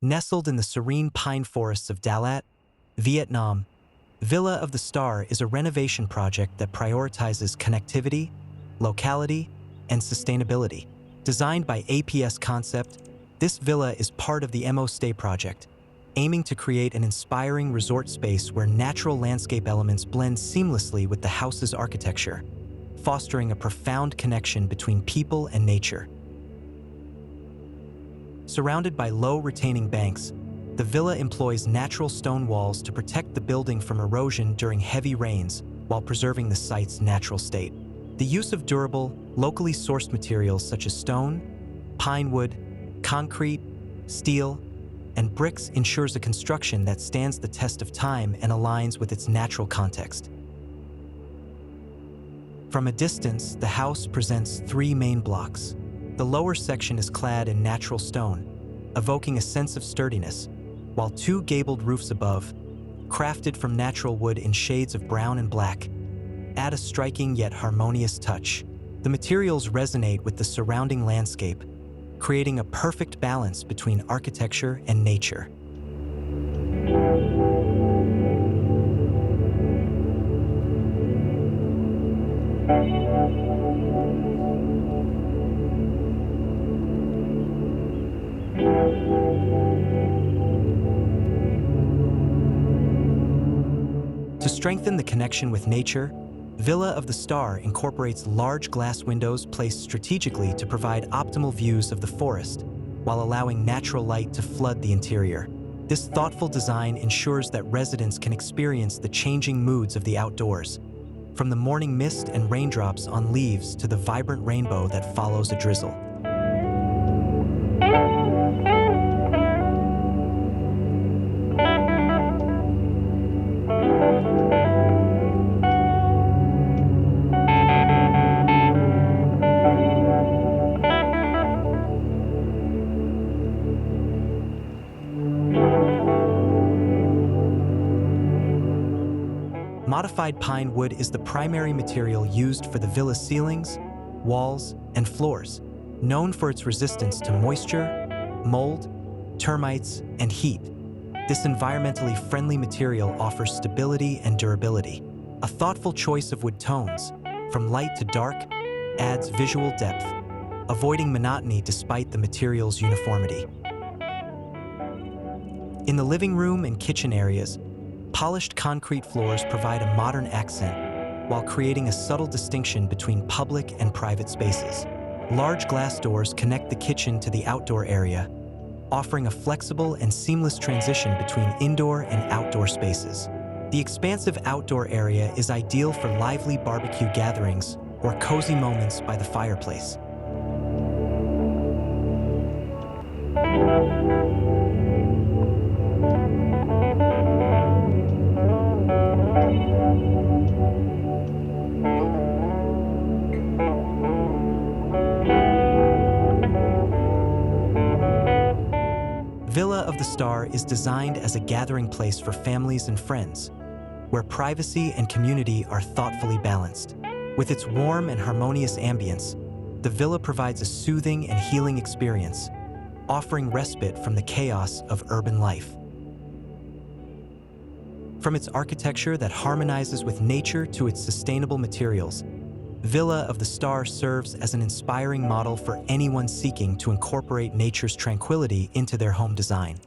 Nestled in the serene pine forests of Dalat, Vietnam, Villa of the Star is a renovation project that prioritizes connectivity, locality, and sustainability. Designed by APS Concept, this villa is part of the MO Stay project, aiming to create an inspiring resort space where natural landscape elements blend seamlessly with the house's architecture, fostering a profound connection between people and nature. Surrounded by low retaining banks, the villa employs natural stone walls to protect the building from erosion during heavy rains while preserving the site's natural state. The use of durable, locally sourced materials such as stone, pine wood, concrete, steel, and bricks ensures a construction that stands the test of time and aligns with its natural context. From a distance, the house presents three main blocks. The lower section is clad in natural stone, evoking a sense of sturdiness, while two gabled roofs above, crafted from natural wood in shades of brown and black, add a striking yet harmonious touch. The materials resonate with the surrounding landscape, creating a perfect balance between architecture and nature. To strengthen the connection with nature, Villa of the Star incorporates large glass windows placed strategically to provide optimal views of the forest, while allowing natural light to flood the interior. This thoughtful design ensures that residents can experience the changing moods of the outdoors, from the morning mist and raindrops on leaves to the vibrant rainbow that follows a drizzle. Modified pine wood is the primary material used for the villa's ceilings, walls, and floors, known for its resistance to moisture, mold, termites, and heat. This environmentally friendly material offers stability and durability. A thoughtful choice of wood tones, from light to dark, adds visual depth, avoiding monotony despite the material's uniformity. In the living room and kitchen areas, polished concrete floors provide a modern accent while creating a subtle distinction between public and private spaces. Large glass doors connect the kitchen to the outdoor area, offering a flexible and seamless transition between indoor and outdoor spaces. The expansive outdoor area is ideal for lively barbecue gatherings or cozy moments by the fireplace. Villa of the Star is designed as a gathering place for families and friends, where privacy and community are thoughtfully balanced. With its warm and harmonious ambience, the villa provides a soothing and healing experience, offering respite from the chaos of urban life. From its architecture that harmonizes with nature to its sustainable materials, Villa of the Star serves as an inspiring model for anyone seeking to incorporate nature's tranquility into their home design.